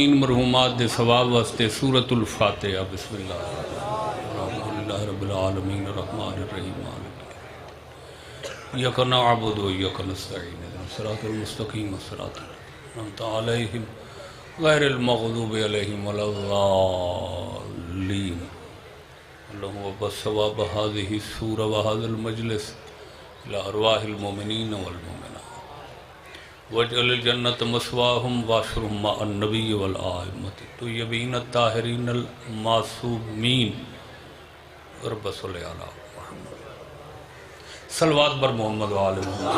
مرحومین مرحومات دے ثواب واسطے سورۃ الفاتحہ بسم اللہ الحمدللہ رب العالمین الرحمن الرحیم ایاک نعبد و ایاک نستعین اهدنا الصراط المستقیم صراط الذین انعمت علیہم غیر المغضوب علیہم ولا الضالین اللہم وبث ثواب هذه السورة وهذا المجلس الى ارواح المؤمنین والمؤمنات واجعل الجنة مسواهم واشرهم مع النبي والآئمة طیبین الطاہرین المعصومین رب صلی علی محمد صلوات بر محمد وآل محمد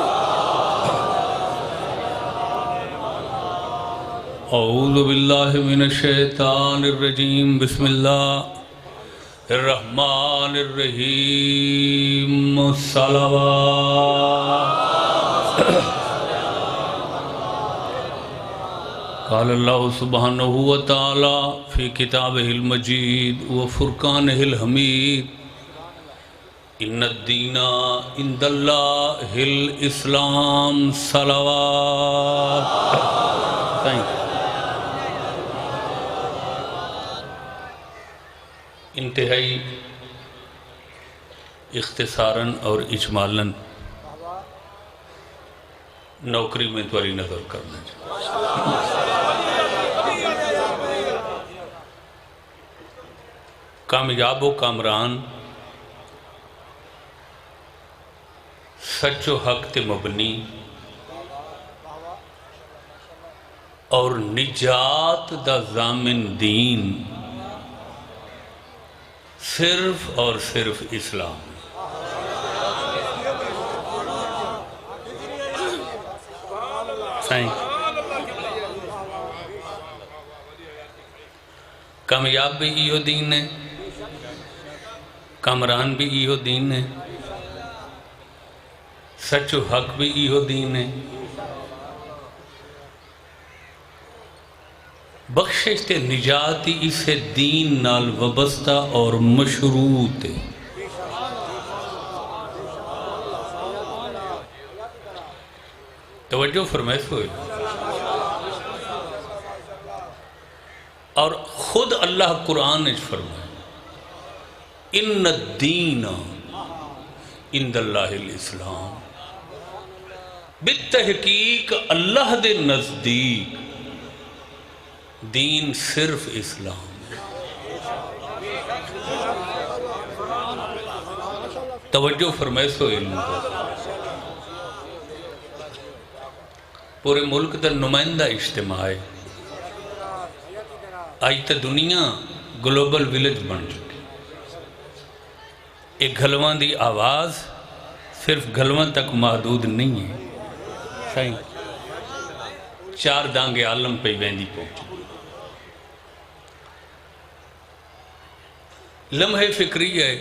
اعوذ باللہ من الشیطان الرجیم بسم اللہ الرحمن الرحیم صلوات قال اللہ سبحانہ وتعالی فی کتابہ المجید وفرقانہ الحمید ان الدین عند اللہ الاسلام صلوات انتہائی اختصاراً اور اجمالاً نوکری میں توالی نظر کرنا چاہیے کامیاب و کامران سچ و حق تے مبنی اور نجات دا ضامن دین صرف اور صرف اسلام کامیاب بھی ایہو دین ہے کامران بھی ایہو دین ہے سچ و حق بھی ایہو دین ہے بخشش تے نجاتی اسے دین نال وابستہ اور مشروط ہے توجہ فرمائش ہوئے اور خود اللہ قرآن نے فرمائے ان الدین عند اللہ الاسلام بالتحقیق اللہ دے نزدیک دین صرف اسلام ہے توجہ فرمائش ہوئے پورے ملک دا نمائندہ اجتماع ہے آج تا دنیا گلوبل ویلج بن چکی ایک گھلوان دی آواز صرف گھلوان تک محدود نہیں ہے صحیح 4 دانگے عالم پہ ویندی پہنچی لمحے فکری ہے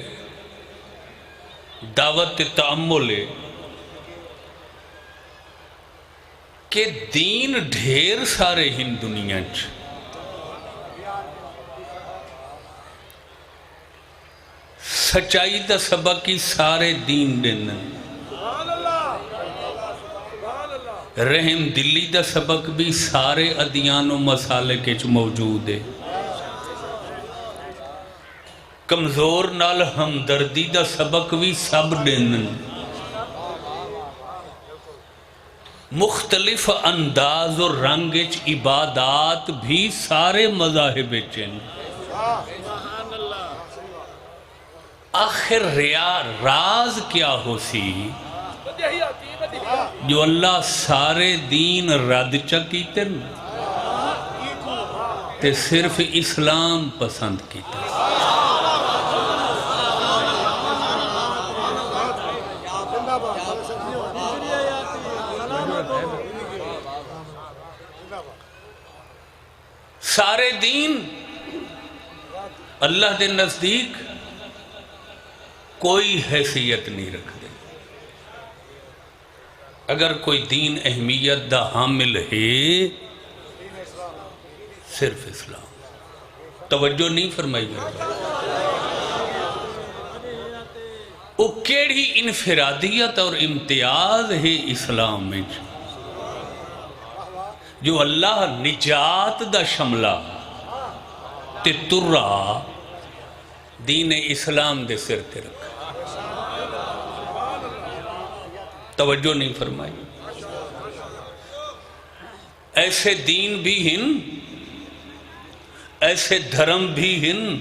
دعوت تعمل ہے کہ دین ڈھیر سارے ہن دنیا چ سچائی دا سبق کی سارے دین دینا رحم دلی دا سبق بھی سارے ادیان و مسالے کے چ موجود ہے کمزور نال ہمدردی دا سبق بھی سب دینا مختلف انداز و رنگ عبادات بھی سارے مذاہب چین آخر راز کیا ہو سی جو اللہ سارے دین رد چکیتے تے صرف اسلام پسند کیتے سارے دین اللہ دے نزدیک کوئی حیثیت نہیں رکھ دے اگر کوئی دین اہمیت دا حامل ہے صرف اسلام توجہ نہیں فرمائی گئی وہ کیڑی انفرادیت اور امتیاز ہے اسلام میں جو اللہ نجات دا شملہ تے ترہ دین اسلام دے سر تے رکھا. توجہ نہیں فرمائی. ایسے دین بھی ہن، ایسے دھرم بھی ہن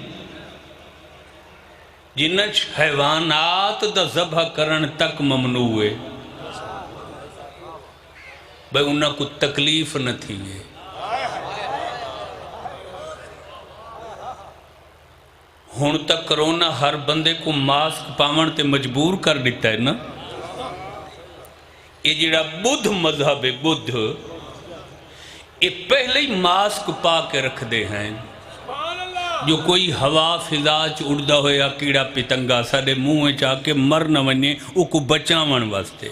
جنچ حیوانات دا ذبح کرن تک ممنوع ہے. بھئی انہاں کو تکلیف نہ تھی ہے. ہون تک کرونا ہر بندے کو ماسک پاون تے مجبور کر دیتا ہے نا. یہ جڑا بدھ مذہب ہے، بدھ یہ پہلے ہی ماسک پا کے رکھ دے ہیں. جو کوئی ہوا فضا چ اڑدا ہویا کیڑا پتنگا سارے منہ چاہ کے مر نہ ونے او کو بچاون واسطے.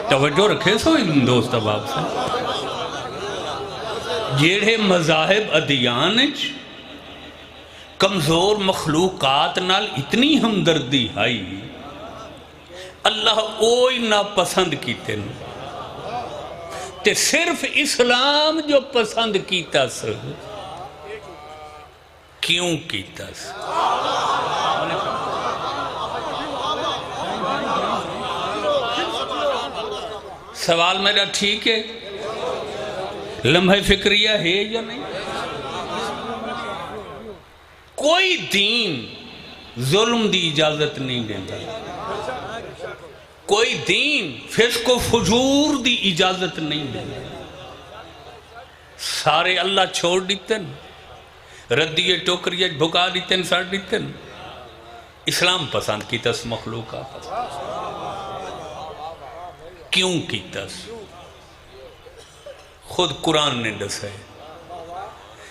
توجہ رکھے سو دوست احباب سے. جیڑے مذاہب ادیان کمزور مخلوقات نال اتنی ہمدردی آئی، اللہ اوئی نہ پسند کیتے نا تے صرف اسلام جو پسند کیتا سا. کیوں کیتا سا؟ سوال میرا ٹھیک ہے؟ لمحہ فکریہ ہے یا نہیں؟ کوئی دین ظلم دی اجازت نہیں دیتا. کوئی دین فسق و فجور دی اجازت نہیں دیتا. سارے اللہ چھوڑ دیتے ہیں، ردیے ٹوکریے بھکا دیتے ہیں، ساڑ دیتے ہیں. اسلام پسند کی تس مخلوقات. کیوں کی تس؟ خود قرآن نے دسا ہے.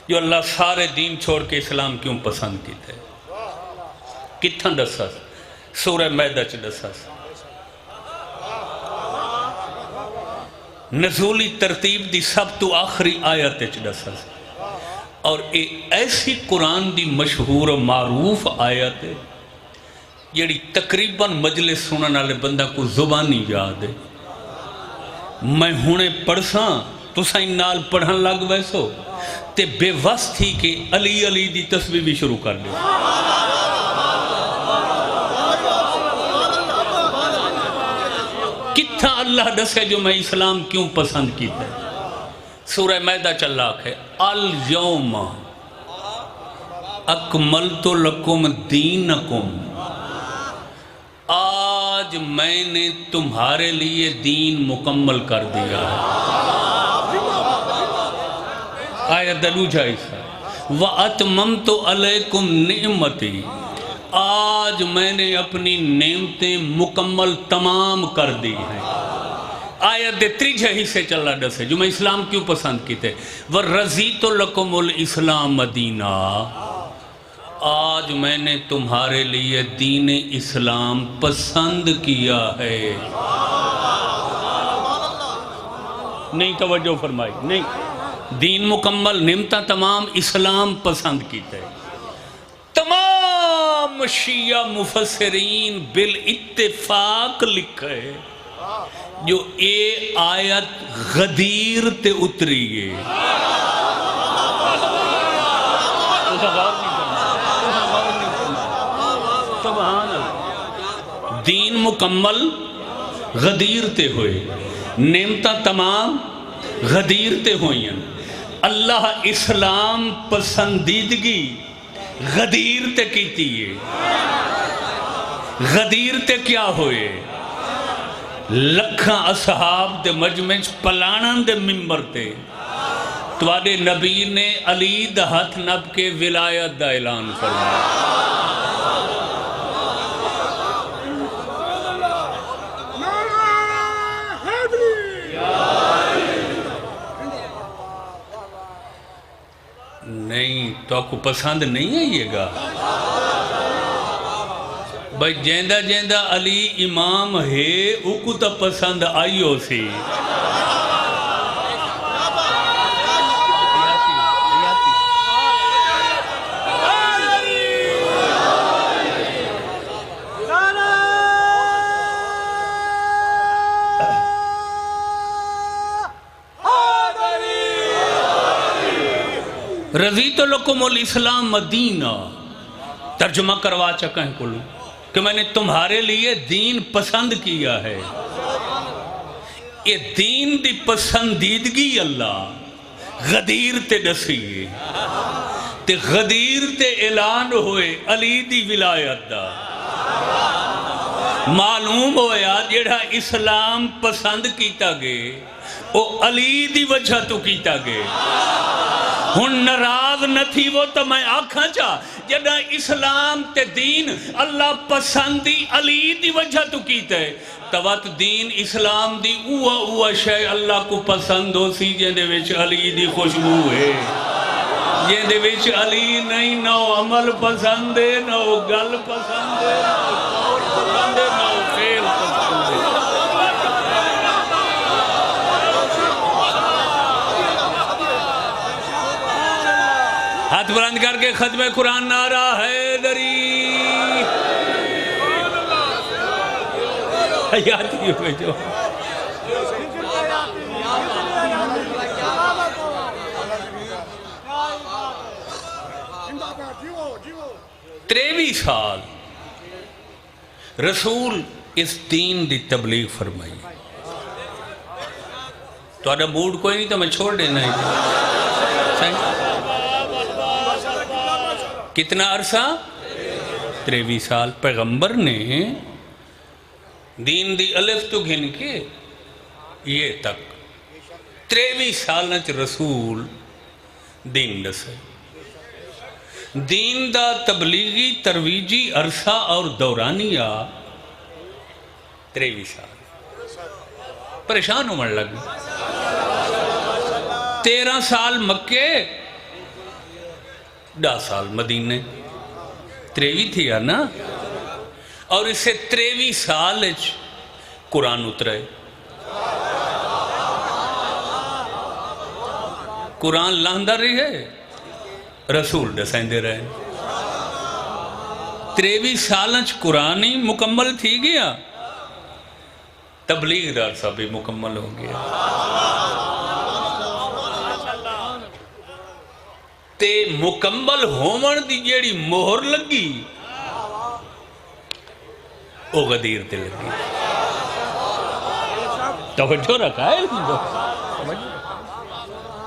جو اللہ سارے دین چھوڑ کے اسلام کیوں پسند کیتا ہے؟ کتھاں دسا؟ سورہ میدہ چ دسا. نزولی ترتیب دی سب تو آخری آیت چ دسا. اور ایسی قرآن دی مشہور و معروف آیت ہے جیڑی تقریباً مجلس سنن والے بندہ کو زبانی یاد ہے. میں ہونے پڑھساں تو سائن نال پڑھن لگ ویسو تے بے وس تھی کہ علی علی دی تسبیح بھی شروع کر لے. کتھا اللہ دسے جو میں اسلام کیوں پسند کیتا ہے؟ سورہ میدہ چلاک ہے. الیوم اکملت لکم دینکم، آج میں نے تمہارے لیے دین مکمل کر دیا ہے. آیت دلوجہ ایسا وَأَتْمَمْتُ عَلَيْكُمْ نِعْمَتِي، آج میں نے اپنی نعمتیں مکمل تمام کر دی ہیں. آیت دے تریجہ ہی سے چلا دسے جو میں اسلام کیوں پسند کیتے. وَرَزِيتُ لَكُمُ الْإِسْلَامَ دِينًا، آج میں نے تمہارے لیے دین اسلام پسند کیا ہے. نہیں توجہ فرمائی نہیں. دین مکمل، نعمتہ تمام، اسلام پسند کیتا ہے. تمام شیعہ مفسرین بالاتفاق لکھے جو اے آیت غدیر تے اتری ہے. دین مکمل غدیر تے ہوئے، نعمتہ تمام غدیر تے ہوئیں. اللہ اسلام پسندیدگی غدیر تے کیتی ہے. غدیر تے کیا ہوئے؟ لکھاں اصحاب دے مجمع پلانن دے ممبر تے تواڈے نبی نے علی دا ہاتھ نب کے ولایت دا اعلان فرمایا. نہیں تو آپ کو پسند نہیں ہے یہ گا بھائی. جیندہ جیندہ علی امام ہے او کو تا پسند آئیو سی. رضیت لکم الاسلام مدینہ ترجمہ کروا چکا ہے کلو کہ میں نے تمہارے لیے دین پسند کیا ہے. یہ دین دی پسندیدگی اللہ غدیر تے دسیے تے غدیر تے اعلان ہوئے علی دی ولایت دا. معلوم ہویا جیڑا اسلام پسند کیتا گئے وہ علی دی وجہ تو کیتا گئے. ہن ناراض نہ تھی وہ تو میں آکھاں چاہ جڑا اسلام تے دین اللہ پسندی علی دی وجہ تو کیتا ہے توات دین اسلام دی اوہ شے اللہ کو پسند ہو سی جیندے وچ علی دی خوشبو ہے. جیندے وچ علی نہیں نہ عمل پسند ہے نہ گل پسند ہے نہ پسند ہے نہ فعل پسند ہے. ہاتھ بلند کر کے ختم قرآن نعرہ حیدری حیاتی ہوئے جو تریوی سال رسول اس دین دی تبلیغ فرمائی. تو آدھا موڈ کوئی نہیں تو میں چھوڑ دینا ہی. کتنا عرصہ؟ 23 سال. پیغمبر نے دین دی الف تو گھن کے یہ تک 23 سال نچ رسول دین دسے. دین دا تبلیغی ترویجی عرصہ اور دورانیہ 23 سال. پریشان عمر لگ 13 سال مکے 10 سال مدینے 23 تھی نا. اور اسے 23 سال قرآن اترے. قرآن لاندہ رہی ہے رسول دسائندے رہے. 23 سال قرآن ہی مکمل تھی گیا تبلیغ دار سا بھی مکمل ہو گیا. تے مکمل ہومن دی جیڑی مہر لگی او غدیر تے لگی. توجہ رکھا ہے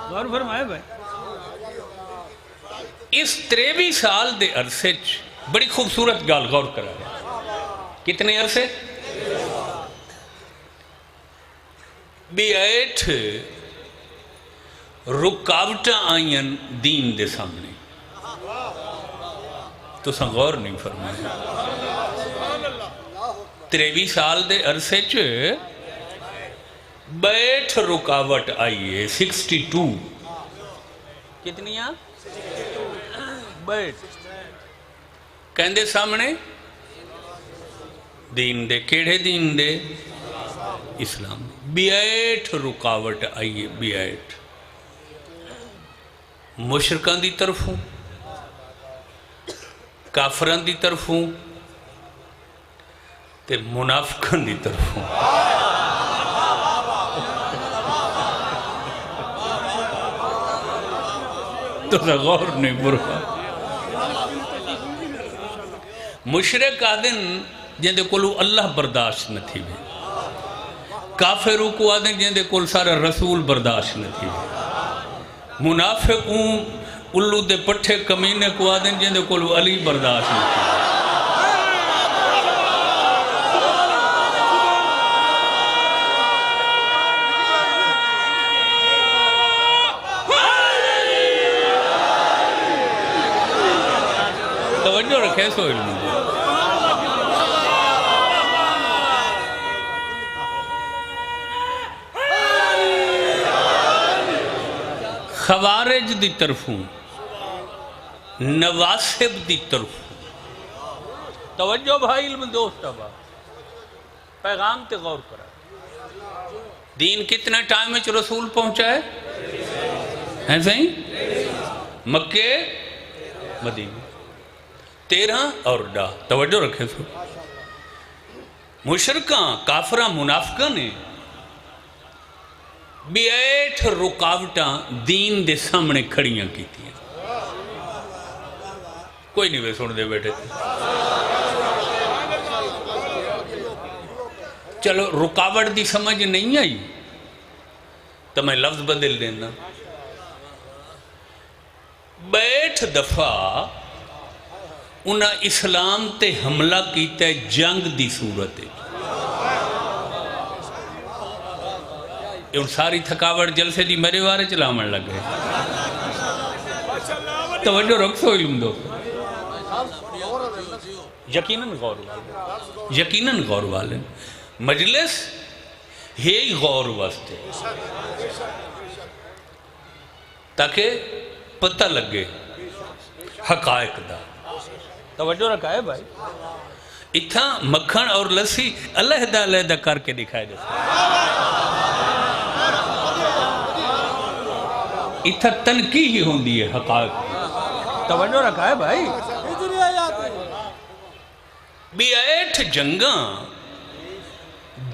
غور فرمائے بھائی. اس 23 سال دے عرصے بڑی خوبصورت گال غور کرا ہے. کتنے عرصے؟ 8 رکاوٹاں آئین دین دے سامنے. تو سن غور نہیں فرمایا. 23 سال دے عرصے 8 رکاوٹ آئیے. 62 کتنی آ؟ 8 کہندے سامنے دین دے. کیڑے دین دے؟ اسلام. 8 رکاوٹ آئیے. 8 مشرکان دی طرفوں کافران دی طرفوں تے منافقان دی طرفوں. تو غور نہیں برا. مشرک آدن جن دے کولو اللہ برداشت نہ تھی بھی. کافروں کو آدن جن دے کول سارا رسول برداشت نہ تھی بھی. منافقوں الو دے پٹھے کمینے کو آدن جن دے کولو علی برداشت نہ تھی. توجہ رکھے سو علم دے. خوارج دی طرفوں نواسب دی طرفوں. توجہ بھائی علم دوست ابا پیغام تے غور کرا. دین کتنا ٹائم میں رسول پہنچا ہے صحیح؟ مکے مدینہ 13 اور 10. توجہ رکھے سو. مشرکاں کافراں منافقاں نے 8 رکاوٹاں دین دے سامنے کھڑیاں کی تھی. کوئی نہیں وے سن دے بیٹھے چلو رکاوٹ دی سمجھ نہیں آئی تو میں لفظ بدل دینا بیٹھ دفعہ انہاں اسلام تے حملہ کیتا ہے جنگ دی صورت ہے ان ساری تھکاوٹ جلسے دی میرے وارے چلامن لگ گئے توجہ رکھ سو علم دو یقیناً غور والے مجلس ہے غور واسطے تاکہ پتہ لگے حقائق دا توجہ رکھا ہے بھائی اتھا مکھن اور لسی علیحدہ علیحدہ کر کے دکھائے دے اتھا تنقیح ہی ہوندی ہے حقائق توجہ رکھا ہے بھائی بھی ایٹھ جنگاں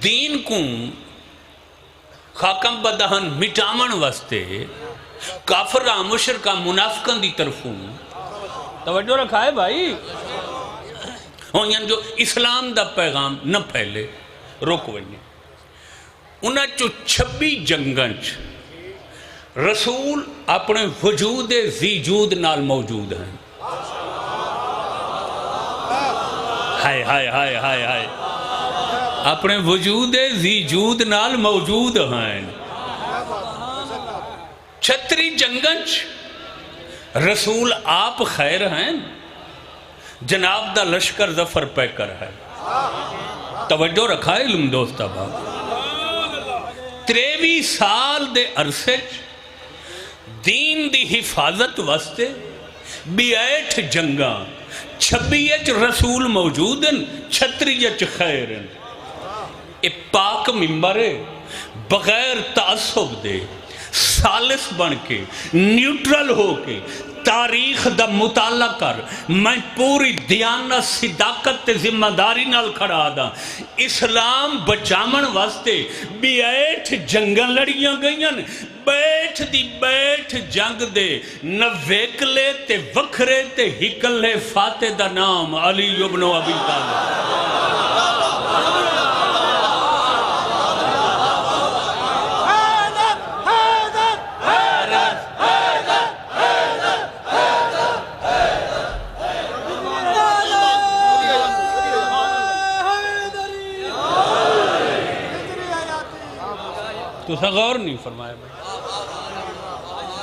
دین کو خاکم بدہن مٹامن واسطے کافرہ مشرکہ منافقن دی طرفوں توجہ رکھا ہے بھائی ہوں جو اسلام دا پیغام نہ پھیلے روک ونی انہاں چو 26 جنگنچ رسول اپنے وجود زیجود نال موجود ہیں ہائے ہائے ہائے ہائے ہائے اپنے وجود زیجود نال موجود ہیں 36 جنگنچ رسول آپ خیر ہیں جناب دا لشکر ظفر پہ کر ہے توجہ رکھا ہے علم دوستا باب 23 سال دے عرصے دین دی حفاظت واسطے 82 جنگاں 26 رسول موجود ہیں 36 خیر ہیں اے پاک ممبر بغیر تعصب دے سالس بن کے نیوٹرل ہو کے تاریخ دا مطالعہ کر میں پوری دیانت صداقت تے ذمہ داری نال کھڑا دا اسلام بچامن واسطے 82 جنگاں لڑیاں گئیاں بیٹھ دی بیٹھ جنگ دے نہ ویکلے تے وکھرے تے ہکلے فاتح دا نام علی ابن ابی طالب تو سا غور نہیں فرمایا بھائی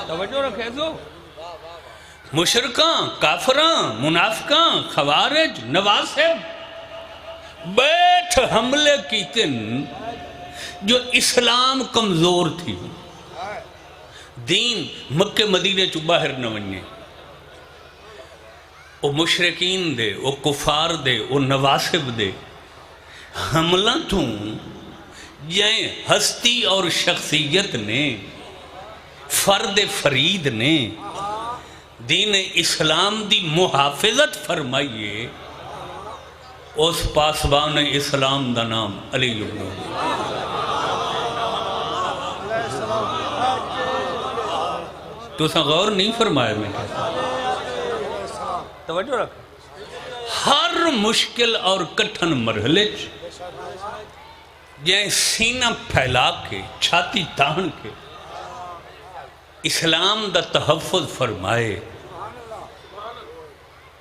توجہ رکھے تو مشرکاں کافراں منافقاں خوارج نواسب بیٹھ حملے کیتے جو اسلام کمزور تھی دین مکہ مدینے چو باہر نہ ونجے او مشرکین دے او کفار دے او نواسب دے حملہ تھوں یہ ہستی اور شخصیت نے فرد فرید نے دین اسلام دی محافظت فرمائیے اس پاسبان اسلام دا نام علی ابن ابی تو سا غور نہیں فرمایا میں توجہ رکھ ہر مشکل اور کٹھن مرحلے یہ سینہ پھیلا کے چھاتی تان کے اسلام دا تحفظ فرمائے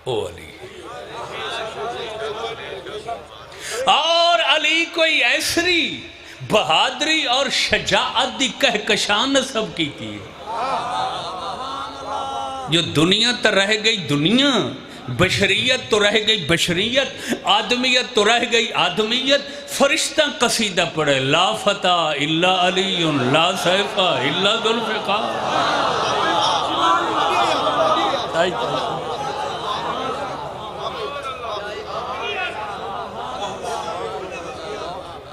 او علی اور علی کوئی ایسری بہادری اور شجاعت دی کہکشان نصب کی تھی جو دنیا تا رہ گئی دنیا بشریت تو رہ گئی بشریت آدمیت تو رہ گئی آدمیت فرشتہ قصیدہ پڑھے لا فتح الا علی لا سیفہ الا ذوالفقار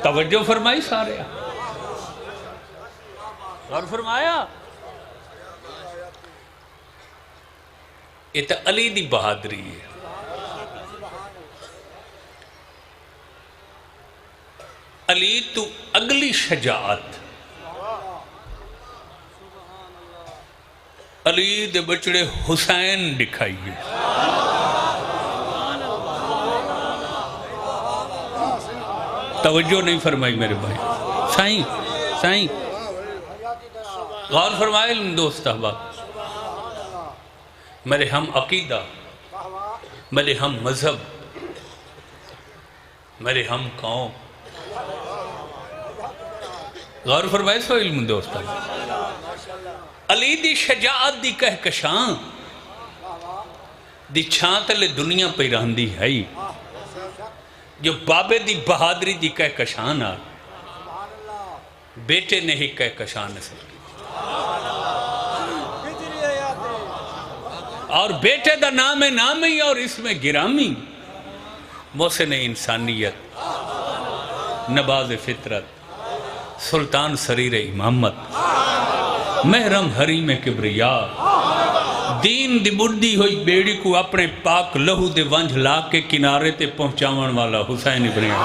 توجہ فرمائی سارے غور فرمایا یہ تو علی دی بہادری ہے علی تو اگلی شجاعت علی دے بچڑے حسین دکھائیے توجہ نہیں فرمائی میرے بھائی. سائیں سائیں غور فرمائے دوست احباب. میرے ہم عقیدہ، میرے ہم مذہب، میرے ہم قوم، غور فرمائے سو علم دوست احباب. علی دی شجاعت دی کہکشاں دی چھاں تلے دنیا پہ رہندی ہے جو بابے دی بہادری دی کہکشاں آ بیٹے نے ہی کہکشاں نصر کی اور بیٹے دا نام نامی اور اس میں گرامی محسن انسانیت، نباز فطرت، سلطان سریر امامت، محرم حریم کبریا، دین دی بڑھدی ہوئی بیڑی کو اپنے پاک لہو دے ونجھ لا کے کنارے تے پہنچاون والا حسین ابن علی.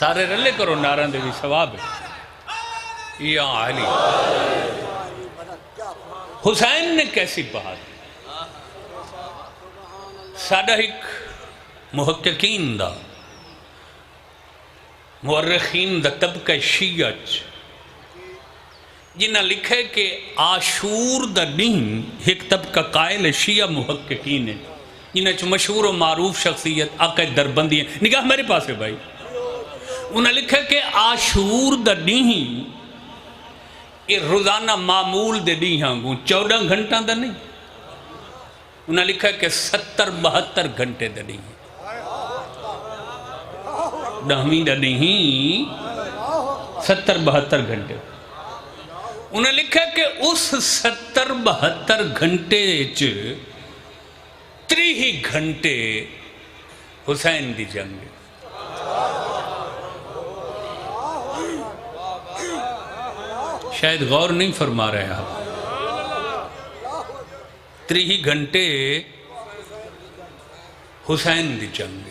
سارے رلے کرو ناران دے بھی ثواب ہے. یا علی حسین نے کیسی بہادری. سادہ ایک محققین دا مورخین دا طبقہ شیعہ جنہ لکھے کہ عاشور دا دین ایک طبقہ قائل شیعہ محققین ہے جنہ چو مشہور و معروف شخصیت آقا دربندی ہیں. نگاہ میرے پاس ہے بھائی. انہوں نے لکھا کہ عاشور دا دین یہ روزانہ معمول دے دی ہاں گوں 14 گھنٹہ دا نہیں. انہوں نے لکھا کہ 70-72 گھنٹے دا دی ہیں. دہمین دا نہیں 70-72 گھنٹے. انہوں نے لکھا کہ اس 70-72 گھنٹے 30 گھنٹے حسین دی جنگ. شاید غور نہیں فرما رہے آپ. 30 گھنٹے حسین دی جنگ.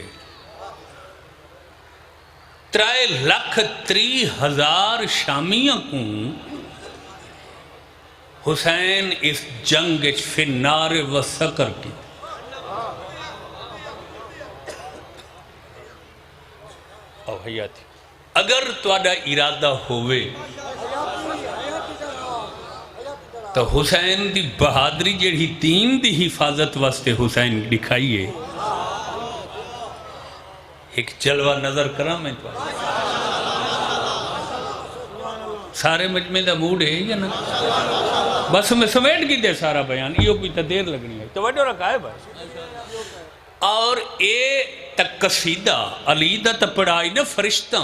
3,30,000 شامیاں کو حسین اس جنگ فی النار و سکر کی. اگر تواڈا ارادہ ہوئے تو حسین دی بہادری جڑی دین دی حفاظت واسطے حسین دکھائیے. ایک جلوہ نظر کرا میں تو سارے مجمع دا موڈ ہے یا نا بس میں سمیٹ کی دے سارا بیان یہ کوئی تا دیر لگنی ہے توجہ رکھا ہے بھائی. اور اے تک قصیدہ علی دا تا پڑھائی نا فرشتہ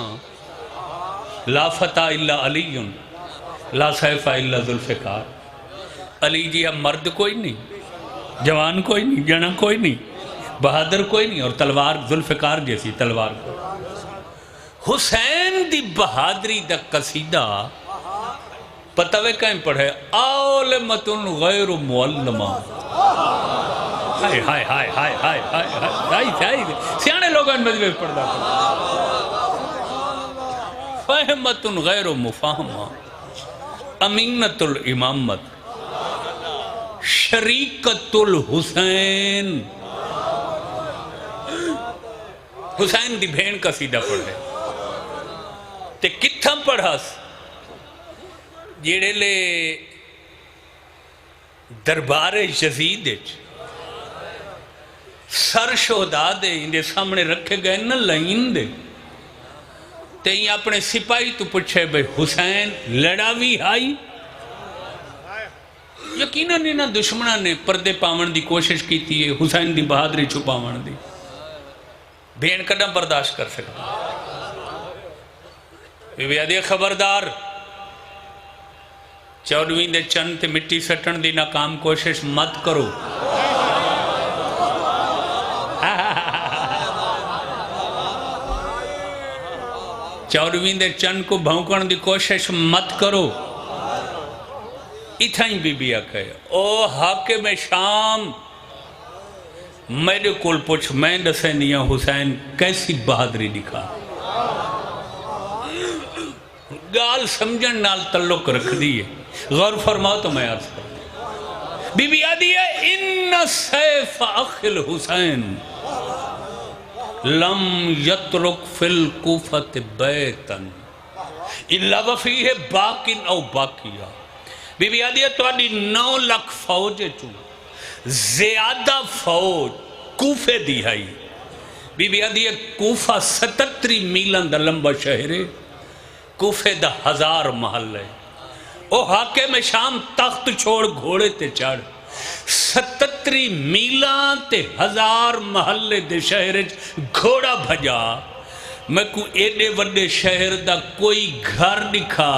لا فتح الا علی لا سیف الا ذوالفقار. علی جی اب مرد کوئی نہیں، جوان کوئی نہیں، جنا کوئی نہیں، بہادر کوئی نہیں، اور تلوار ذوالفقار جیسی تلوار کوئی. حسین دی بہادری دا قصیدہ پتوے کہیں پڑھے عالمت غیر معلمہ. ہائے ہائے ہائے ہائے ہائے ہائے ہائے سیانے لوگوں ان مجھے پڑھتا فہمت غیر مفاہمہ امینت الامامت شریکت الحسین. حسین دی بھین کا سیدھا پڑھے تے کتھاں پڑھاس جیڑے لے دربار یزید سر شہداء دے اندے سامنے رکھے گئے نا لائن دے تے ہی اپنے سپاہی تو پوچھے بھئی حسین لڑاوی آئی. یقیناً انہاں دشمنہ نے پردے پاون دی کوشش کی تھی حسین دی بہادری چھپاون دی. بھین قدم برداشت کر سکتا. بی بی آدھی خبردار 14ویں دے چند تے مٹی سٹن دی ناکام کوشش مت کرو. 14ویں دے چند کو بھونکن دی کوشش مت کرو. اتھائیں بی بی آکھے او حاکم شام میرے کول پوچھ میں دسینیاں حسین کیسی بہادری دکھا. گال سمجھن نال تعلق رکھ دیئے. غور فرماؤ تو میں عرض کروں بی بی آدھی ہے ان سیف اخل حسین لم یترک فی الکوفت بیتن الا وفیہ باقن او باقیہ. بی بی آدھی ہے تو آدھی 9 لاکھ فوج چوں زیادہ فوج کوفے دی ہے. بی بی آدھی ہے کوفہ 77 میلان دا لمبا شہر ہے. کوفے دا 1000 محل ہے. او حاکم شام تخت چھوڑ گھوڑے تے چڑھ 77 میلان تے 1000 محلے دے شہر گھوڑا بھجا. میں کو ایڈے وڈے شہر دا کوئی گھر دکھا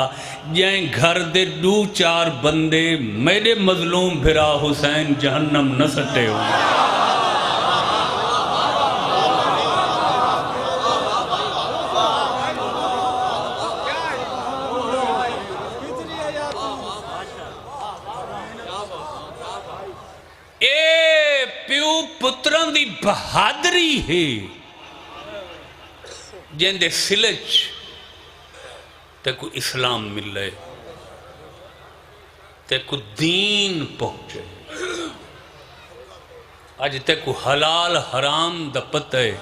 جائیں گھر دے 2-4 بندے میرے مظلوم بھرا حسین جہنم نہ سٹے ہوں. اے پیو پتران دی بہادری ہے جن دے سلچ تے کو اسلام ملے تے کو دین پہنچے. آج تے کو حلال حرام دا پتہ ہے.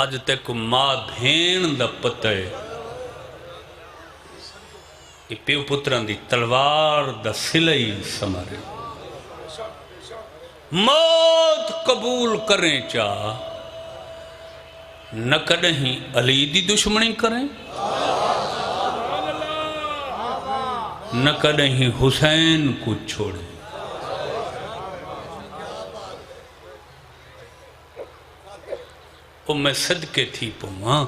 آج تے کو ماں بھین دا پتہ ہے. یہ پیو پتران دی تلوار دا سلئی سمارے. موت قبول کریں چاہ نہ کدہیں علی دی دشمنی کریں نہ کدہیں حسین کو چھوڑیں. او میں صدقے تھی پوماں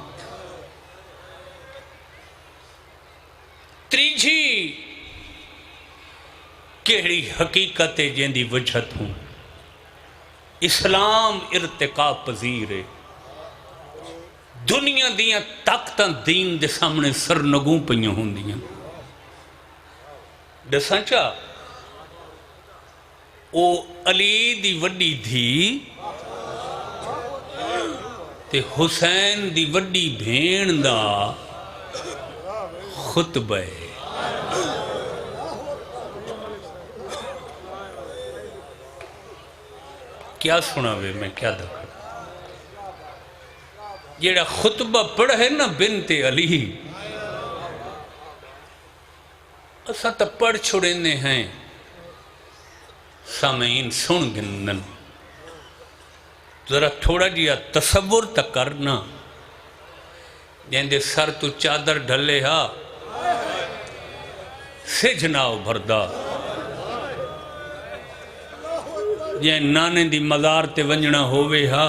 تریجھی کیڑی حقیقت جن دی وجہت ہوں. اسلام ارتقا پذیر ہے. دنیا دیاں طاقتاں دین دے سامنے سرنگوں پئیاں ہوندیاں. دساں چا او علی دی وڈی دھی تے حسین دی وڈی بھین دا خطبہ ہے. کیا سنا وے میں کیا دکھا جیڑا خطبہ پڑھے نا بنت علی اسا تا پڑھ چھوڑینے ہیں. سامعین سن گنن ذرا تھوڑا جیا تصور تا کرنا جیندے سر تو چادر ڈھلے ہا سجناو بھردا جائیں نانے دی مزار تے ونجنا ہوئے ہا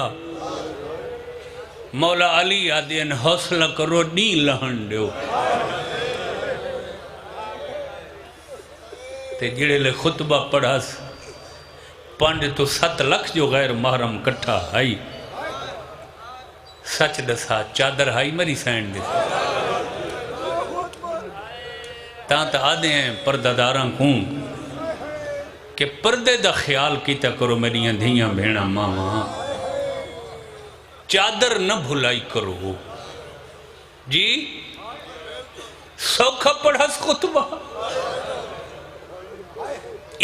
مولا علی آدین حوصلہ کرو نہیں لہن دیو. تے جڑے لے خطبہ پڑھا پانڈے تو 7 لاکھ جو غیر محرم کٹھا آئی. سچ دسا چادر آئی مری سینڈ دے تاں تا آدھے ہیں پردہ داراں کوں کہ پردے دا خیال کیتا کرو میریاں دھیاں بھیڑا ماما. چادر نہ بھلائی کرو جی. سوکھا پڑھس خطبہ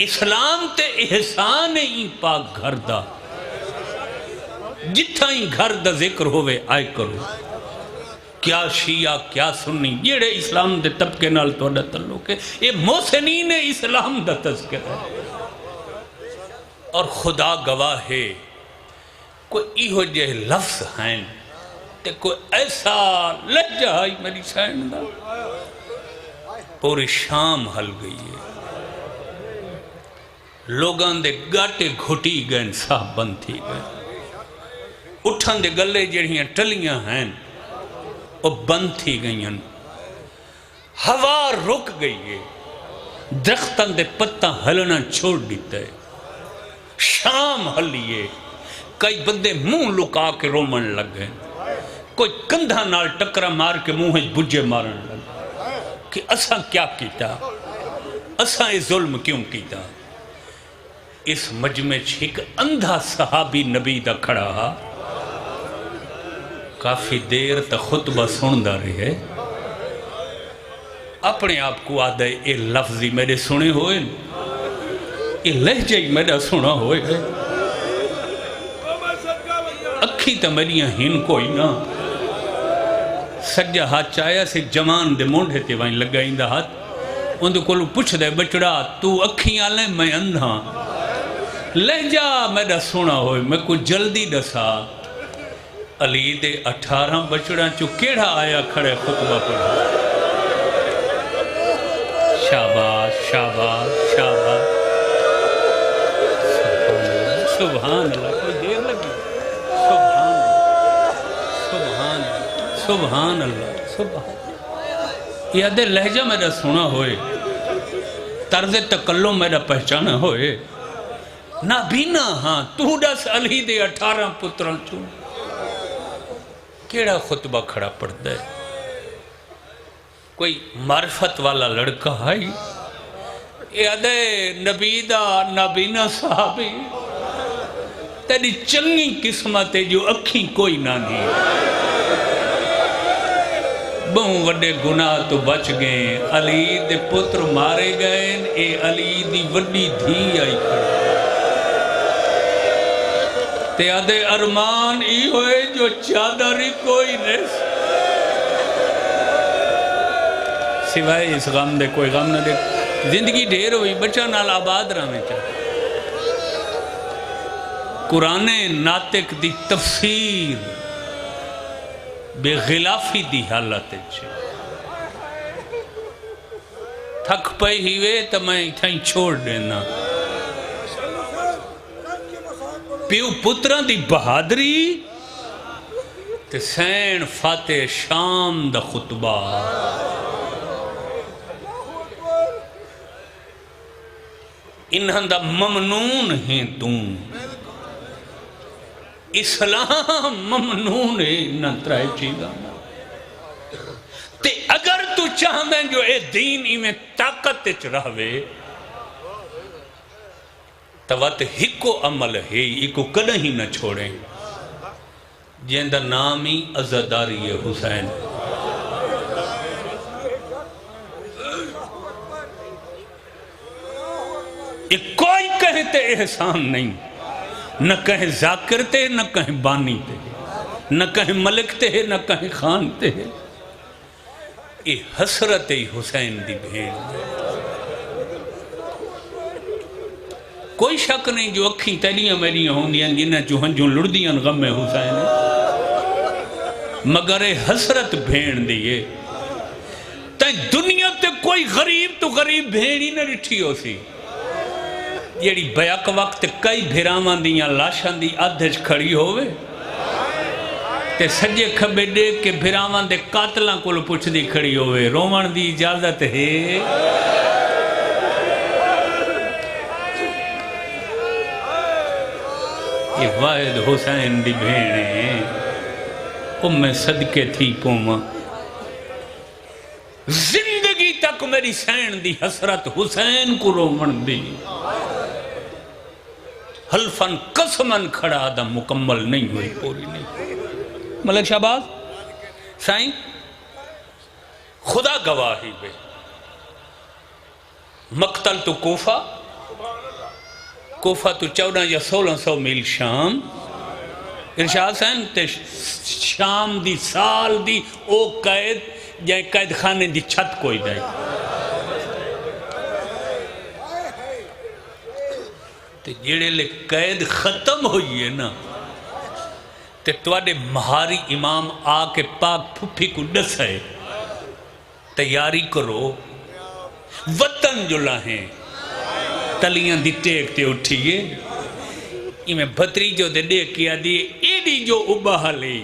اسلام تے احسان ہی پاک گھر دا جتھا ہی گھر دا ذکر ہوئے آئے کرو. کیا شیعہ کیا سنی جیڑے اسلام دے طبقے نال توڑا تعلق ہے. یہ محسنین اسلام دا تذکر ہے. اور خدا گواہ ہے کوئی ایہو جہ لفظ ہیں تے کوئی ایسا لہجہ آئی میری سینڈ دا پوری شام ہل گئی ہے. لوگان دے گاٹے گھٹی گئن صاحب بند تھی گئن. اٹھان دے گلے جڑیاں ٹلیاں ہیں وہ بند تھی گئیں. ہوا رک گئی ہے. درختان دے پتہ ہلنا چھوڑ دیتا ہے. شام ہلیے کئی بندے منہ لکا کے رومن لگ گئے. کوئی کندھا نال ٹکرا مار کے منہ بجے مارن لگ کہ اساں کیا کیتا اساں یہ ظلم کیوں کیتا. اس مجمع ایک اندھا صحابی نبی دا کھڑا ہا کافی دیر تا خطبہ سندا رہے. اپنے آپ کو آدھے اے لفظی میرے سنے ہوئے یہ لہجہ ہی میرا سنا ہوئے ہے اکھی تا میریاں ہن کوئی نہ سجا ہاتھ چاہیا سے جوان دے مونڈے تے وائیں لگائیں دا ہاتھ ان دے کولو پوچھ دے بچڑا تو اکھیاں لیں میں اندھا لہجہ میرا سنا ہوئے میں کو جلدی دسا علی دے 18 بچڑا چو کیڑا آیا کھڑے خطبہ پڑھا شاباش شاباش شاباش سبحان اللہ کوئی دیر لگی سبحان اللہ سبحان یہ ادھے لہجہ میرا سنا ہوئے طرز تکلم میرا پہچانا ہوئے نہ بینا ہاں تو دس علی دے 18 پتران چو کیڑا خطبہ کھڑا پڑتا ہے کوئی معرفت والا لڑکا ہے یہ ادھے نبیدہ نبینا صحابی تیری چنگی قسمت ہے جو اکھیں کوئی نہ نہیں بہوں وڈے گناہ تو بچ گئے علی دے پتر مارے گئے اے علی دی وڈی دھی آئی کھڑا تے آدھے ارمان ای ہوئے جو چادری کوئی نہیں سوائے اس غم دے کوئی غم نہ دے زندگی ڈھیر ہوئی بچہ نال آباد رہنے چاہتے قرآن ناطق دی تفسیر بے غلافی دی حالت چھے تھک پئی ہوئے تو میں اتھائیں چھوڑ دینا پیو پتران دی بہادری تے سین فاتح شام دا خطبہ انہاں دا ممنون ہیں تم اسلام ممنون ہے نہ ترائے چیزا تے اگر تو چاہمیں جو اے دین ہی میں طاقت اچ رہوے توات ہکو عمل ہے ایکو کدہ ہی نہ چھوڑیں جیندہ نامی عزداری حسین یہ کوئی کہتے احسان نہیں نہ کہیں ذاکر تے نہ کہیں بانی تے نہ کہیں ملک تے نہ کہیں خان تے یہ حسرت حسین دی بھین کوئی شک نہیں جو اکھیں تیلیاں میریاں ہوں دیاں جنہیں جو ہنجوں لڑدیاں غم حسین مگر حسرت بھین دیئے تائیں دنیا تے کوئی غریب تو غریب بھین ہی نہ رٹھی ہو سی جیڑی بیاک وقت کئی بھیرامان دیاں لاشاں دی آدھج کھڑی ہوئے تے سجے کھبے دے کے بھیرامان دے قاتلاں کو لو پوچھ دی کھڑی ہوئے رومان دی اجازت ہے یہ واحد حسین دی بھینے ام صدقے تھی پوما زندگی تک میری سین دی حسرت حسین کو رومن دی حلفاً قسماً کھڑا دا مکمل نہیں ہوئی پوری نہیں ملک شہباز سائیں خدا گواہی بے مقتل تو کوفہ تو 14 یا 1600 میل شام ارشاد سائن تے شام دی سال دی او قید جائے قید خانے دی چھت کوئی دائے تے جیڑے لے قید ختم ہوئی ہے نا تے توڑے مہاری امام آ کے پاک پھپھی کو ڈس ہے تیاری کرو وطن جو لاہیں تلیاں دی ٹیک تے اٹھئیے یہ میں بھتری جو دے دے کیا دیئے ایڈی جو اباہ لئی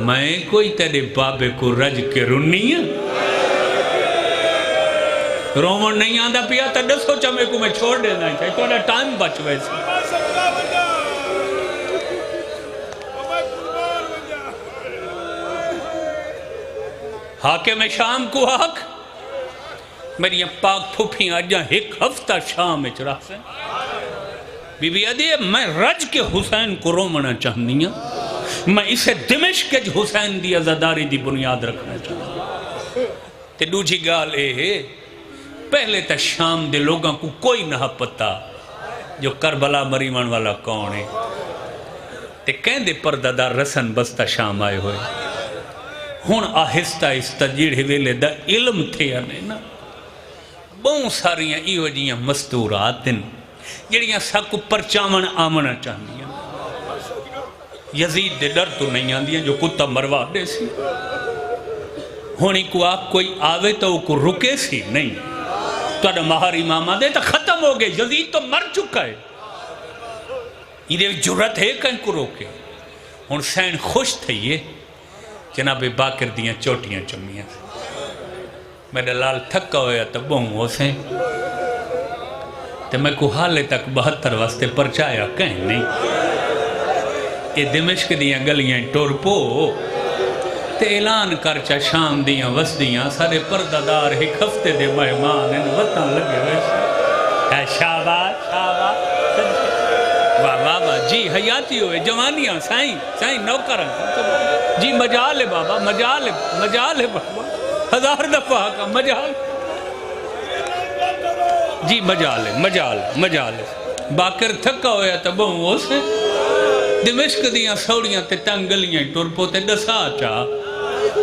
میں کوئی تیرے بابے کو رج کے رنی ہے رومن نہیں آندہ پیا تا دسو چمے کو میں چھوڑ دینا چاہیے توڑا ٹائم بچ ویسے حاکم شام کو حق میری پاک پھوپھی آجاں ایک ہفتہ شام اچ رہ سے بی بی آدھیے میں رج کے حسین کو رومنا چاہنی ہوں میں اسے دمشق کے حسین دی عزداری دی بنیاد رکھنا چاہنی تے دوجی گال اے ہے پہلے تا شام دے لوگاں کو کوئی نہ پتا جو کربلا مریمن والا کون ہے تے کہیں دے پردہ رسن بستا شام آئے ہوئے ہون آہستہ آہستہ جیڑے ویلے دا علم تھے آنے نا بہت ساریاں ایو جیاں مستورات دن جڑیاں ساکو پرچامن آمنا چاہنیاں یزید دے ڈر تو نہیں آندیاں جو کتا مروا دے سی ہونی کو آپ کوئی آوے تو کو رکے سی نہیں تو اڈا مہار امامہ دے تو ختم ہو گئے یزید تو مر چکا ہے یہ جرت ہے کہیں کو روکے ہون سین خوش تھے یہ جناب باکر دیاں چوٹیاں چمیاں میرے لال تھکا ہویا تو بہوں ہو سے تو میں کو حالے تک 72 واسطے پرچایا کہیں نہیں یہ دمشق دیاں گلیاں ٹور پو تے اعلان کرچا شام دیاں وسدیاں سارے پردادار ایک ہفتے دے مہمان ان وطن لگے ہوئے شاباش شاباش واہ واہ واہ جی حیاتی ہوئے جوانیاں سائیں نوکرن جی مجال ہے بابا مجال ہے بابا 1000 دفعہ کا مجال جی مجال ہے باکر تھکا ہویا تب وہ سے دمشق دیاں سوڑیاں تے تنگلیاں ٹرپو تے دسا چاہ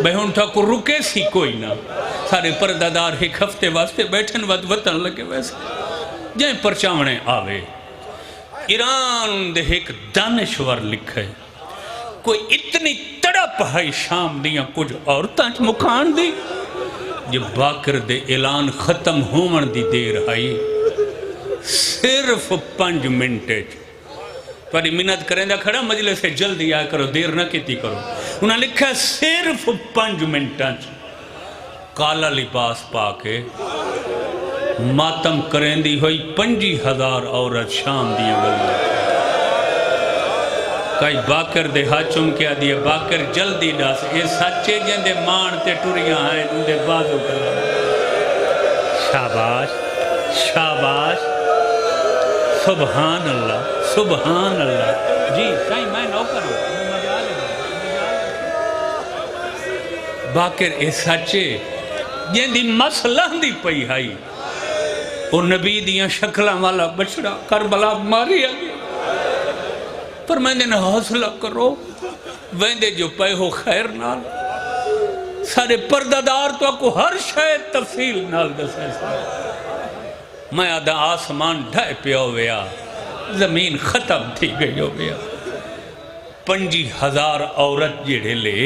بھئی ہون تھا کو رکے سی کوئی نہ سارے پردادار ایک ہفتے واسطے بیٹھن وطن لگے ویسے جائیں پرچاونے آوے ایران دے ایک دانشور لکھے کوئی اتنی تڑپ ہے شام دیاں کچھ عورتاں مکان دی جب باکر دے اعلان ختم ہومن دی دیر آئی صرف 5 منٹ پڑی منت کریں دا کھڑا مجلس سے جلدی آیا کرو دیر نہ کیتی کرو انہاں لکھا صرف 5 منٹاں کالا لباس پاکے ماتم کریں دی ہوئی 50,000 عورت شام دیا گلیا کئی باکر دے ہاتھوں کیا دیا باکر جلدی ڈاس یہ سچے جن دے مان تے ٹوریاں ہیں ان دے بازو کرا شاباش شاباش سبحان اللہ جی سائیں میں نوکر ہوں باکر اے سچے جن دی مسئلہ دی پئی ہائی اور نبی دیاں شکلہ والا بچڑا کربلا ماری آگیا پر میں نے حوصلہ کرو ویندے جو پے ہو خیر نال سارے پردادار تو آپ کو ہر شاید تفصیل نال دسے میں آدھا آسمان ڈھائے پہ ہویا زمین ختم تھی گئی ہویا 50,000 عورت جڑے لے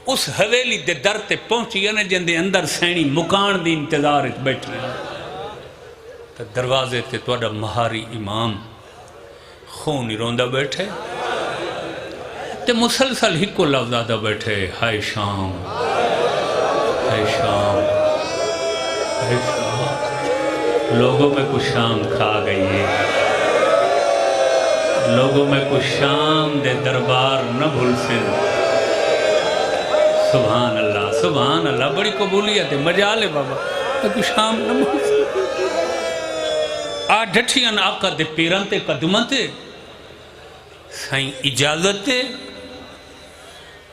اس حویلی دے در تے پہنچی ہے جن دے اندر سینی مکان دی انتظار بیٹھ رہے تو دروازے تے توڑا مہاری امام خونی روندہ بیٹھے تے مسلسل ہی کو لفظادہ بیٹھے ہائے شام ہائے شام ہائے شام لوگوں میں کچھ شام کھا گئی ہے لوگوں میں کچھ شام دے دربار نہ بھول سن سبحان اللہ بڑی قبولیت ہے مجال ہے بابا کچھ شام نہ بھول سن ڈھٹیاں آقا دے پیران تے قدمہ تے سائیں اجازت تے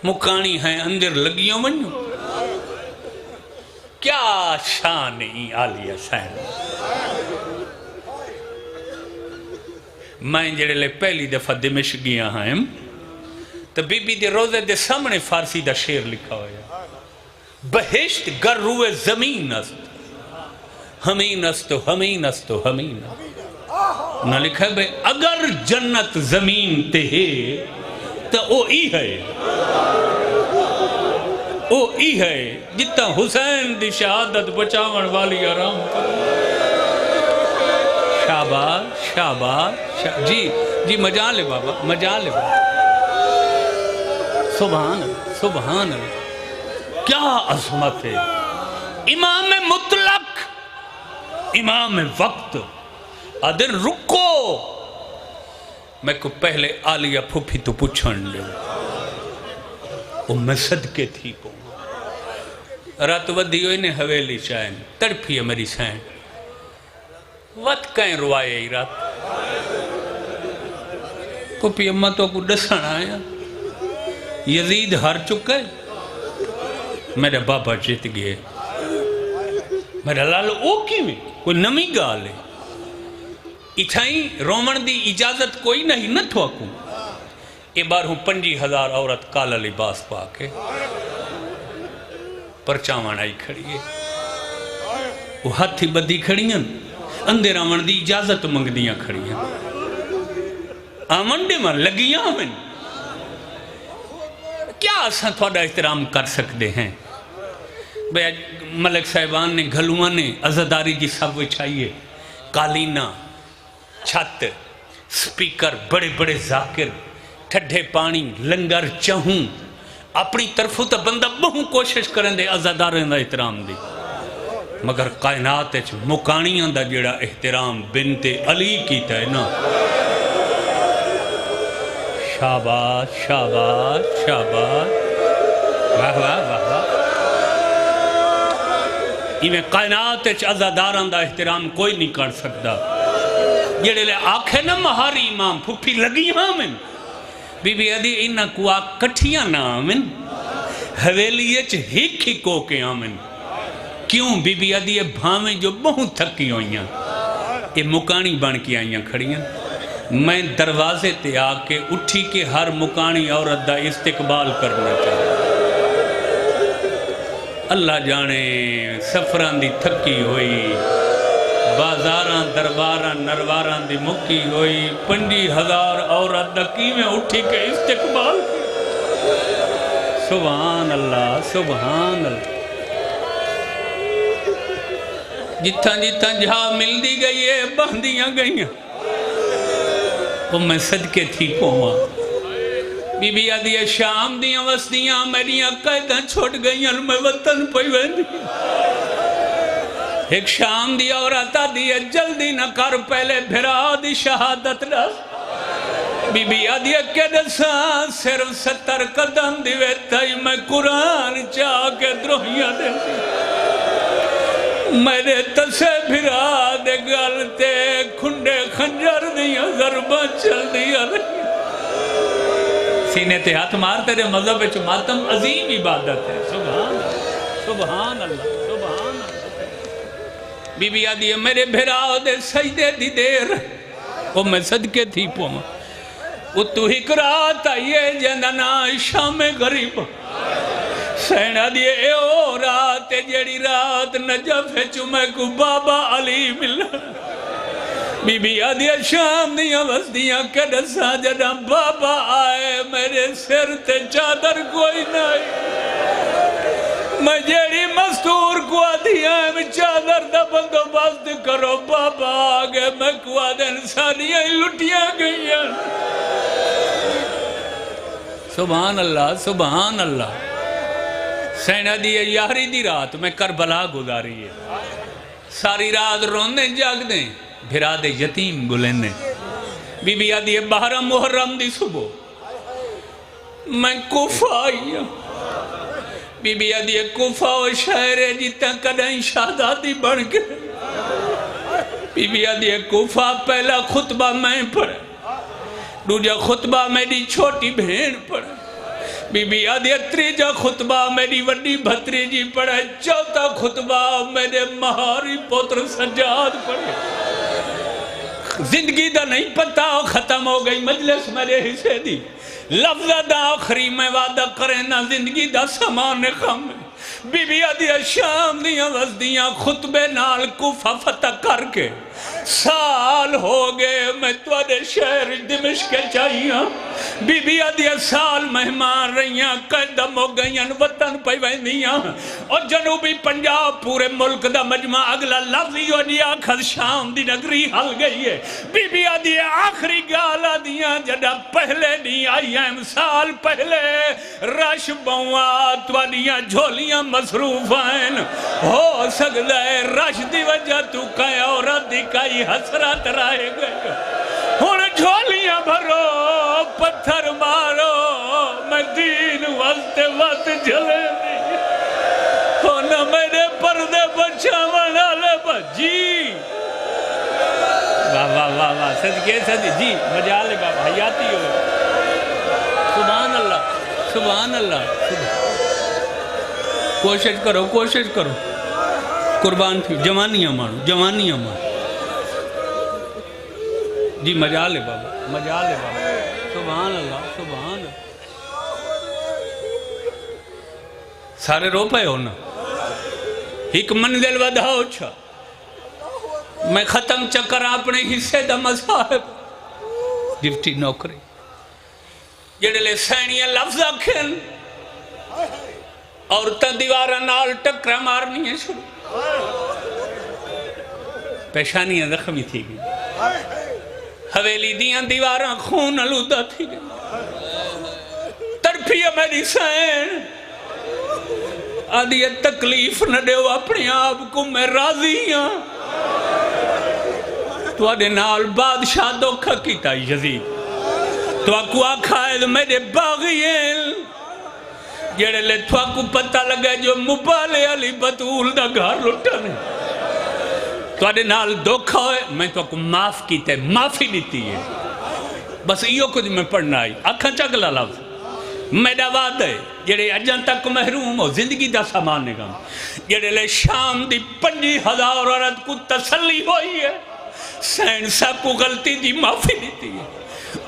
مکانی ہیں اندر لگیوں منو کیا شان عالیہ سائن میں جڑے لے پہلی دفعہ دمشق گیا ہیں تو بی بی دے روزے دے سامنے فارسی دا شیر لکھا ہویا بہشت گر روئے زمین است ہمین استو ہمین استو ہمین نہ لکھا ہے بھئی اگر جنت زمین تے ہے تو او ای ہے او ای ہے جتا حسین دی شہادت بچاون والی آرام کرو شاباش شاباش جی مجال ہے بابا مجال ہے بابا سبحان اللہ کیا عظمت ہے امام مطلق امام وقت ادھر رکو میں کو پہلے آلیہ پھوپھی تو پوچھن لے وہ میں صدقے تھی کو رات ودی ہوئی نے حویلی چاہیں تڑپی ہے میری سین وقت کہیں روائے ہی رات پھوپھی اممہ تو کو ڈسن آیا یزید ہار چکے میرے بابا جیت گئے میرا لال او کی میں کوئی نمی گال ہے اتھائیں رومن دی اجازت کوئی نہیں نہ تھوکوں اے بار ہوں 50,000 عورت کالا لباس پاکے پرچاوان آئی کھڑی ہے وہ ہاتھی بدی کھڑی ہیں اندھے رامن دی اجازت منگ دیاں کھڑی ہیں آمن دے ماں لگیاں ہمیں کیا اساں تھوڑا احترام کر سکتے ہیں بھئی ملک صاحبان نے گھلوان نے عزداری جی سب وچھائیے کالینہ چھت سپیکر بڑے بڑے ذاکر ٹھڈے پانی لنگر چہوں اپنی طرفوں تا بندہ بہوں کوشش کریں دے عزداریں دا احترام دی مگر کائنات اچھ مکانیاں دا جڑا احترام بنت علی کی تا ہے نا شاباش شاباش شاباش واہ واہ واہ واہ میں کائنات اچھ عزداران دا احترام کوئی نہیں کر سکتا جڑے لے آنکھیں نہ مہاری امام پھوپی لگی آمن بی بی ادھی انہا کو آنکھ کٹھیاں نہ آمن حویلی اچھ ہی کو کے آمن کیوں بی بی ادھی یہ بھاویں جو بہت تھکی ہوئیاں یہ مکانی بن کی آئیاں کھڑیاں میں دروازے تے آکے اٹھی کے ہر مکانی عورت دا استقبال کرنا چاہتا اللہ جانے سفران دی تھکی ہوئی بازاران درباران نرواران دی مکی ہوئی 50,000 عورت دکی میں اٹھی کے استقبال کی سبحان اللہ سبحان اللہ جتھاں جتھاں جہاں مل دی گئی ہے بہندیاں گئیاں وہ میں صدقے تھی کوماں بی بی آدھی شام دیاں وسدیاں میریاں قیداں چھوٹ گئیاں میں وطن پئی ویندی ایک شام دی عورت آدھی جلدی نہ کر پہلے بھرا دی شہادت رس بی بی آدھی کے دساں صرف 70 قدم دی ویتائی میں قرآن چاہ کے دروہیاں دے میرے تسے بھرا دے گلتے کھنڈے خنجر دیا ضربہ چل دیا رہی سینے تے ہاتھ مار تیرے مذہب وچ ماتم عظیم عبادت ہے سبحان اللہ سبحان اللہ سبحان اللہ بی بی آدھی میرے بھراؤ دے سجدے دی دیر وہ میں صدقے تھی پوما وہ تو ہی کرات آئیے جندنا شام غریب سینہ دیئے اے او رات جیڑی رات نجف ہے چمے کو بابا علی ملا بی بی آدھی شام دیاں وسدیاں کدسا جڑا بابا آئے میرے سر تے چادر کوئی نہیں میں جیڑی مستور کو آدھیاں میں چادر دا بندو بست کرو بابا آگے میں کو آدھے انسانیاں لٹیاں گئیاں سبحان اللہ سبحان اللہ سینہ دیئے یاری دی رات میں کربلا گزاری ہے ساری رات رونے جاگ دیں بھرا دے یتیم گلینے بی بی آدھی بہرہ محرم دی صبح میں کوفہ آئی ہوں بی بی آدھی کوفہ و شہر جیتا کدیں شہدادی بڑھ کے بی بی آدھی کوفہ پہلا خطبہ میں پڑھے دوجا خطبہ میری چھوٹی بہن پڑھے بی بی آدھی تریجا خطبہ میری وڈی بھتری جی پڑھے چوتھا خطبہ میرے مہاری پوتر سجاد پڑھے زندگی دا نہیں پتا ختم ہو گئی مجلس میرے حصے دی لفظہ دا آخری میں وعدہ کریں نہ زندگی دا سامان خم بی بی آدھی شام دیاں وزدیاں خطبے نال کوفہ فتح کر کے سال ہو گئے میں توڑے شہر دمشق چاہیاں بی بی آدھی سال مہمان رہیاں قیدم ہو گئیاں وطن پہ ویندیاں اور جنوبی پنجاب پورے ملک دا مجمع اگلا لفظی ہو دیا آخر شام دی نگری حل گئی ہے بی بی آدھی آخری گالا دیاں جڑا پہلے نہیں آئیاں سال پہلے رش بہواں توڑیاں جھولیاں مصروف ہیں ہو سکتا ہے رش دی وجہ تو کہیں عورت دی کئی حسرت رائے گئے ہون جھولیاں بھرو پتھر مارو میں دین وقت جلے دی ہونا میرے پردے بچہ منا لے بجی واہ واہ واہ واہ صدقے صدقے جی مجالے بابا حیاتی ہوئے سبحان اللہ سبحان اللہ کوشش کرو قربان تھی جوانیاں مانو جوانیاں مانو جی مجال ہے بابا مجال ہے بابا سبحان اللہ سبحان اللہ سارے رو پائے ہونا ایک منزل ودھاؤ چھا میں ختم چکر اپنے حصے دا مذاہب ڈیوٹی نوکری جڑے لے سینیاں لفظ آکھن عورتاں دیوارہ نال ٹکرہ مارنی ہے شروع پیشانیاں زخمی تھی گئی حویلی دیاں دیواراں خون علودہ تھی گئی تڑپی میری سین آدھی تکلیف نہ دے اپنے آپ کو میں راضی ہاں تو آدھے نال بادشاہ دھوکھا کیتا یزید تو آکو آکھائے میرے باغیل جڑے لے تو آکو پتہ لگے جو مبالے علی بطول دا گھر لٹنے تو آدھے نال دھوکھا ہوئے میں تو آکو معاف کیتے معافی دیتی ہے بس ایو کچھ میں پڑھنا آئی آکھاں چگلا لفظ میرا وعدہ ہے جڑے اجان تک محروم ہو زندگی دا سامان نگم جڑے لے شام دی 50,000 عورت کو تسلی ہوئی ہے سین سا کو غلطی دی معافی دیتی ہے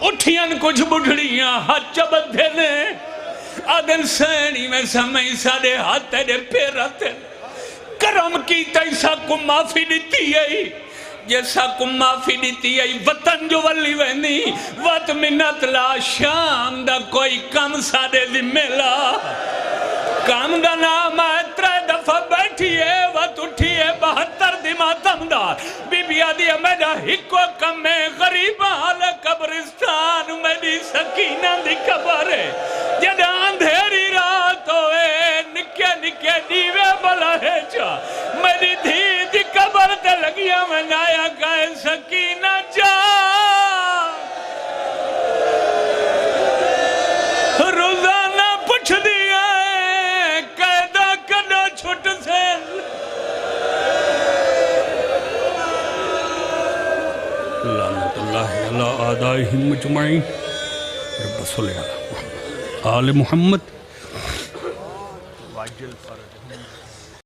اٹھیاں کچھ بڑھڑیاں ہاتھ چبت دینے آدن سینی میں سمیں سارے ہاتھ تیرے پیر آتے کرم کی تیسا کو معافی دیتی ہے جیسا کو معافی دیتی ہے وطن جو ولی وینی وط منت لا شام دا کوئی کم سارے ذمہ لا کام دا نام ہے 3 دفعہ بیٹھی ہے وط اٹھی ہے 72 دی ماتم دار بی بی آدھی میرا ہکو کم میں غریب حال قبرستان میری سکینہ دی قبر ہے جد اندھیری رات ہوئے نکے نکے دیوے بلا ہے چا میری دھی دی قبر تے لگیا میں نایا گائے سکینہ جا روزانہ پچھ دیا ہے قیدہ کنا چھٹ سے لعنت اللہ علی آدائہم مجمعین رب صلی اللہ آل محمد واجل فرج